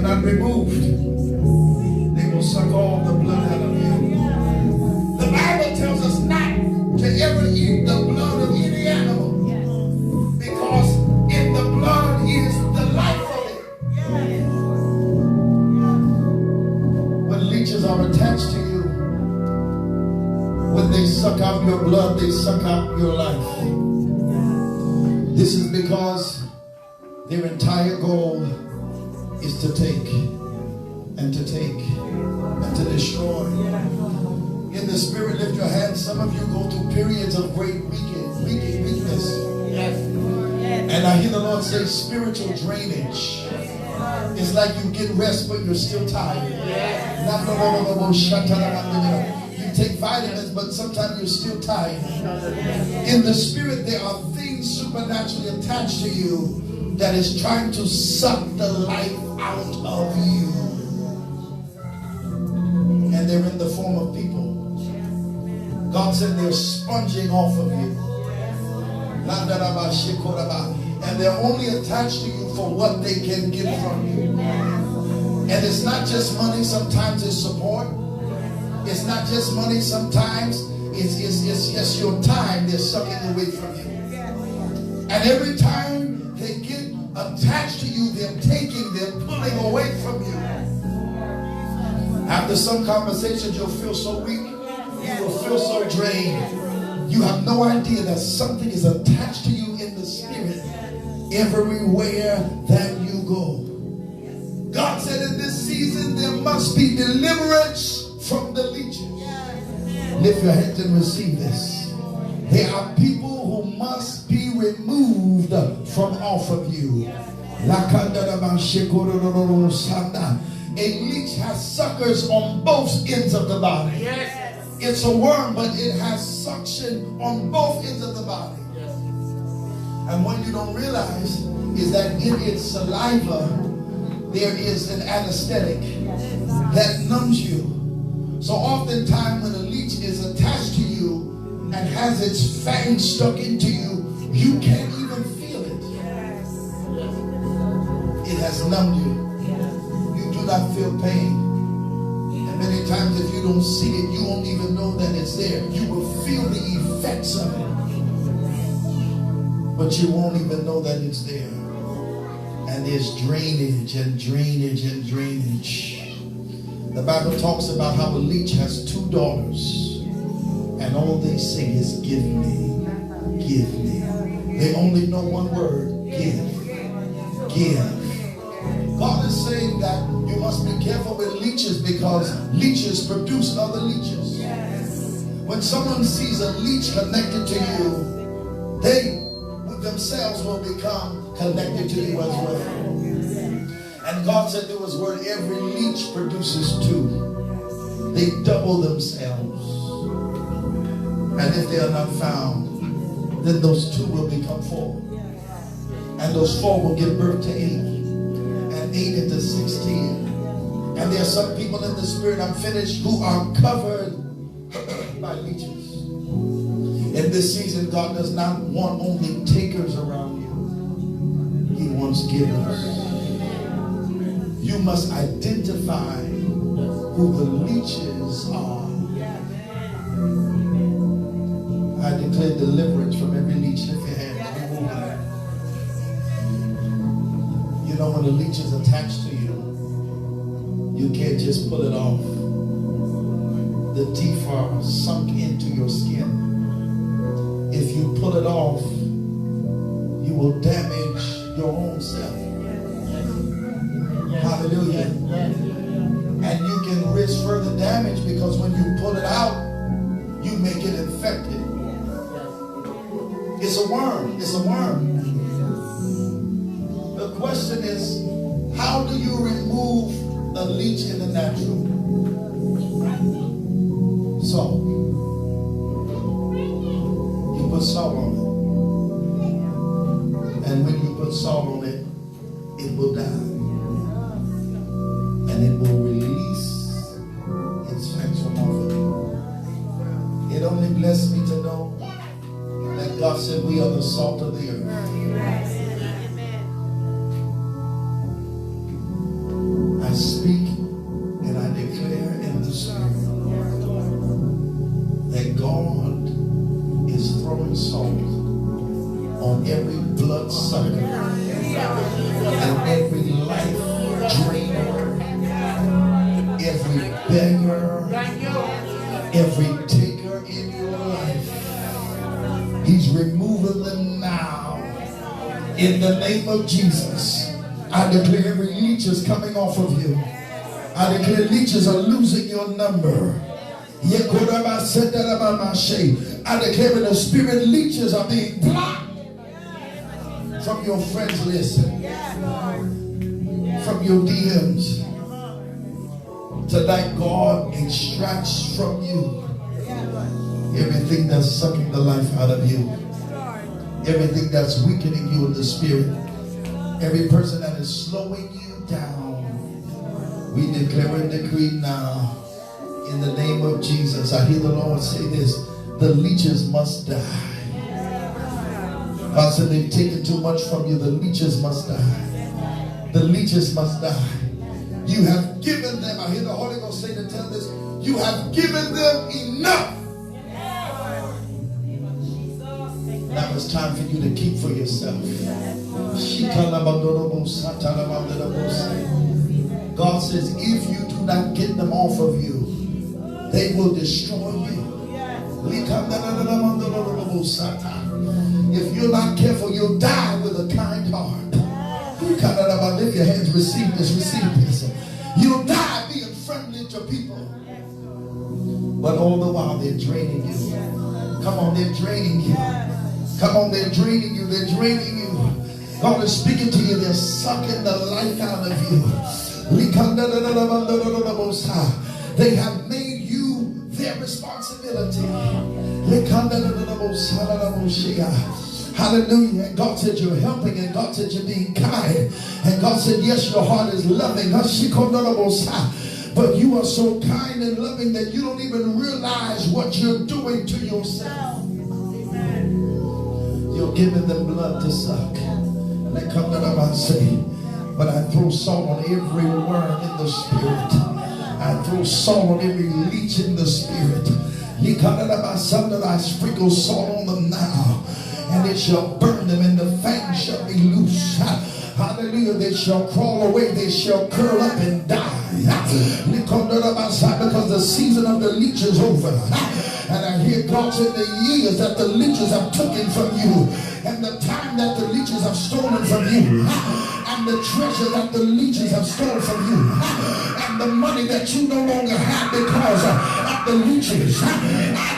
not removed, they will suck all the blood out of you. The Bible tells us not to ever eat the blood of any animal, because in the blood is the life of it. When leeches are attached to you, when they suck out your blood, they suck out your life. This is because their entire goal is to take and to take and to destroy. In the spirit, lift your hands. Some of you go through periods of great weakness. And I hear the Lord say spiritual drainage. It's like you get rest, but you're still tired. You take vitamins, but sometimes you're still tired. In the spirit, there are things supernaturally attached to you that is trying to suck the life out of you. And they're in the form of people. God said they're sponging off of you. And they're only attached to you for what they can get from you. And it's not just money, sometimes it's support. It's not just money, sometimes it's just your time they're sucking away from you. And every time they get attached to you, they're pulling away from you. After some conversations, you'll feel so weak. You will feel so drained. You have no idea that something is attached to you in the spirit everywhere that you go. God said in this season there must be deliverance from the leeches. Lift your hands and receive this. There are people who must be removed from off of you. A leech has suckers on both ends of the body. It's a worm, but it has suction on both ends of the body. And what you don't realize is that in its saliva there is an anesthetic that numbs you. So oftentimes when a leech is attached to you and has its fangs stuck into you, you can't even feel it. It has numbed you. You do not feel pain. And many times if you don't see it, you won't even know that it's there. You will feel the effects of it, but you won't even know that it's there. And there's drainage and drainage and drainage. The Bible talks about how a leech has 2 daughters, and all they say is, give me, give me. They only know one word, give, give. God is saying that you must be careful with leeches, because leeches produce other leeches. When someone sees a leech connected to you, they themselves will become connected to you as well. And God said there was word, every leech produces 2. They double themselves. And if they are not found, then those 2 will become 4. And those 4 will give birth to 8. And 8 into 16. And there are some people in the spirit, I'm finished, who are covered by leeches. In this season, God does not want only takers around you. He wants givers. You must identify who the leeches are. I declare deliverance from every leech. Lift your hands. You know, when a leech is attached to you, you can't just pull it off. The teeth are sunk into your skin. If you pull it off, you will damage your own self. Hallelujah. And you can risk further damage, because when you pull it out, you may get infected. It's a worm. It's a worm. The question is, how do you remove a leech in the natural? Salt. You put salt on it. And when you put salt on it, it will die. And it will release its fangs from off of you. It only blessed me to know that God said we are the salt of the earth. I speak and I declare in the spirit that God is throwing salt on every blood sucker and every life drainer, every beggar, every taker in your life. He's removing them now in the name of Jesus. I declare every leech is coming off of you. I declare leeches are losing your number. I declare in the spirit leeches are being blocked from your friends list, from your DMs. Tonight God extracts from you everything that's sucking the life out of you, everything that's weakening you in the spirit, every person that is slowing you down. We declare and decree now in the name of Jesus. I hear the Lord say this: the leeches must die. God said they've taken too much from you. The leeches must die. The leeches must die. You have given them, I hear the Holy Ghost say to tell this, you have given them enough. Now it's time for you to keep for yourself. God says if you do not get them off of you, they will destroy you. If you're not careful, you'll die with a kind heart. Lift your hands, receive this, receive this. You'll die being friendly to people, but all the while they're draining you. Come on, they're draining you. Come on, they're draining you, they're draining you. God is speaking to you, they're sucking the life out of you. They have made you their responsibility. Hallelujah. And God said you're helping, and God said you're being kind, and God said yes, your heart is loving, but you are so kind and loving that you don't even realize what you're doing to yourself. You're giving them blood to suck. But I throw salt on every worm in the spirit. I throw salt on every leech in the spirit. I sprinkle salt on them now, and it shall burn them, and the fangs shall be loose. Hallelujah. They shall crawl away, they shall curl up and die. Because the season of the leech is over. And I hear God said the years that the leeches have taken from you, and the time that the leeches have stolen from you, and the treasure that the leeches have stolen from you, and the money that you no longer have because of the leeches. I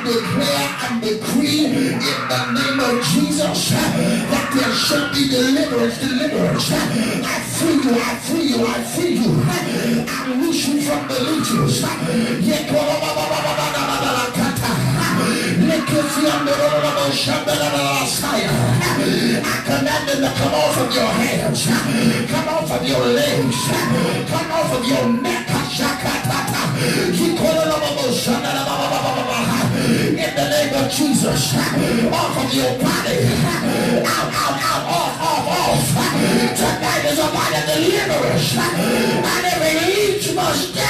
declare and decree in the name of Jesus that there shall be deliverance, deliverance. I free you, I free you, I free you. I loose you from the leeches. I command them to come off of your hands, come off of your legs, come off of your neck. In the name of Jesus, off of your body, out, off. Tonight is about a deliverance, and every leech must die.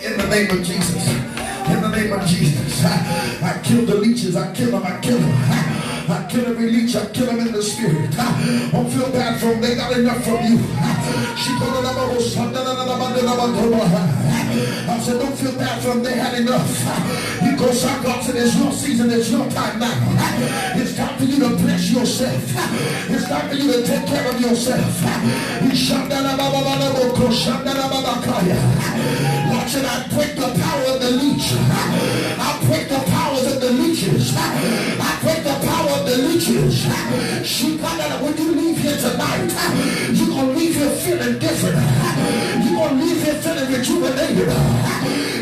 In the name of Jesus. In the name of Jesus, I kill the leeches. I kill them. I kill them. I kill every leech. I kill them in the spirit. Don't feel bad for them. They got enough from you. I said, don't feel bad for them. They had enough. Because God said, it's your season. It's your time now. It's time for you to bless yourself. It's time for you to take care of yourself. Watch it. I break the power of the leech. I break the powers of the leeches. I break the power of the leeches. When you leave here tonight, you're going to leave here feeling different. You're going to leave here feeling rejuvenated.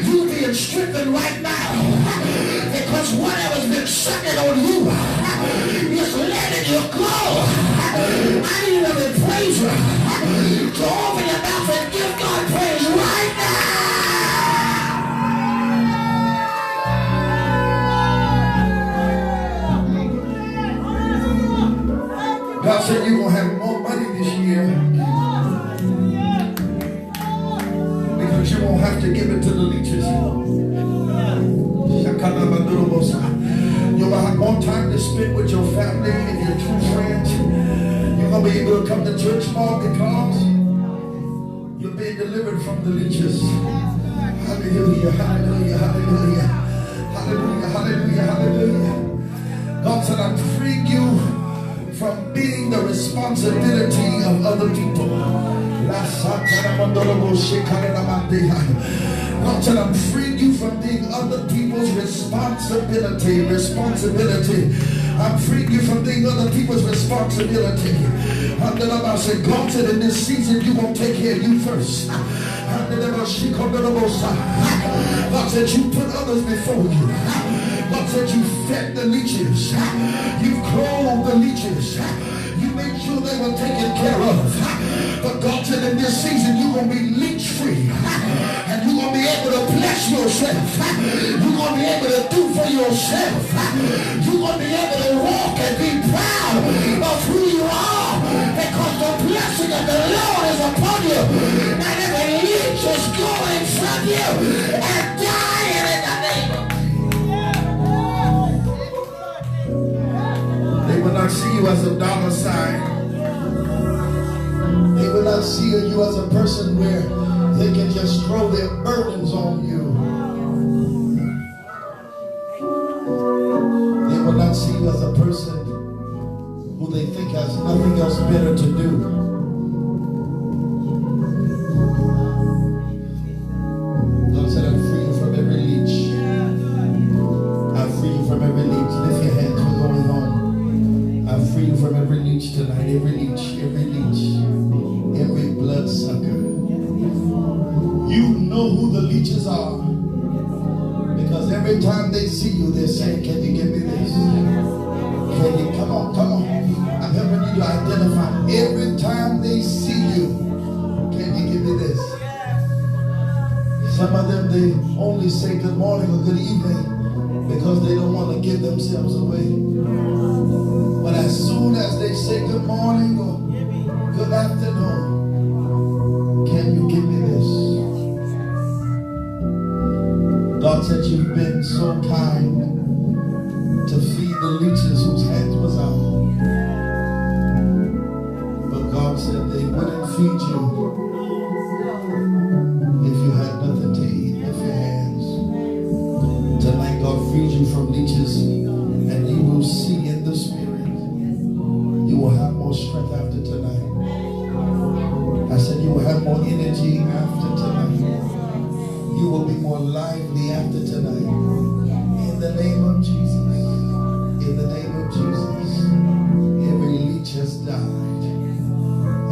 You're being strengthened right now. Because whatever's been sucking on you is letting you go. I need you to praise you. To open your mouth and give God praise right now. God said you're going to have more money wedding this year. Because you won't have to give it to the leeches. You'll have more time to spend with your family and your true friends. You're going to be able to come to church more because you're being delivered from the leeches. Hallelujah, hallelujah, hallelujah. Hallelujah, hallelujah, hallelujah. God said, I'm freeing you from being the responsibility of other people. God said, I'm freeing you from being other people's responsibility. I'm freeing you from being other people's responsibility. God said, in this season, you won't take care of you first. God said, you put others before you. God said, you fed the leeches. You clothed the leeches. You made sure they were taken care of. But God said, in this season, you're going to be leech free. And you're going to be able to bless yourself. You're going to be able to do for yourself. You're going to be able to walk and be proud of who you are. Because the blessing of the Lord is upon you. And every leech is going from you and dying in the name of Jesus. They will not see you as a dollar sign. They will not see you as a person where they can just throw their burdens on you. They will not see you as a person who they think has nothing else better to do. God said, I'm free you from every leech. I'm free you from every leech. Lift your hands, we're going on. I'm free you from every leech tonight. Every leech, every bloodsucker. You know who the leeches are. Because every time they see you, they're saying, can you give me this? Can you, come on. I'm helping you to identify. Every time they see you, can you give me this? Some of them, they only say good morning or good evening because they don't want to give themselves away. But as soon as they say good morning or good afternoon, can you give me this? God said, you've been so kind to feed the leeches whose hands was out. But God said they wouldn't feed you if you had nothing to eat. Lift your hands. Tonight God frees you from leeches, and you will see in the spirit. You will have more strength after tonight. I said you will have more energy after tonight. You will be more lively after tonight. In the name of Jesus. In the name of Jesus. Every leech has died.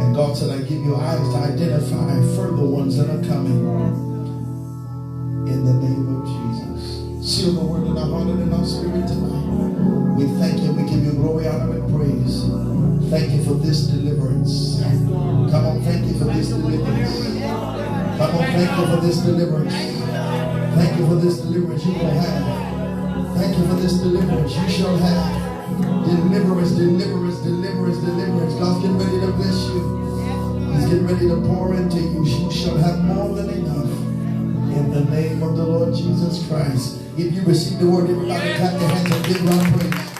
And God said, I give you eyes to identify further ones that are coming. In the name of Jesus. Seal the word in our heart and in our spirit tonight. We thank you. We give you glory, honor, and praise. Thank you for this deliverance. Come on, thank you for this deliverance. Come on, thank you for this deliverance. Thank you for this deliverance you will have. Thank you for this deliverance you shall have. Deliverance, deliverance, deliverance, deliverance. God's getting ready to bless you. He's getting ready to pour into you. You shall have more than enough. In the name of the Lord Jesus Christ. If you receive the word, everybody clap your hands and give God praise.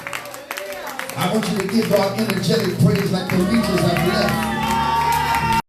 I want you to give God energetic praise like the leeches have left.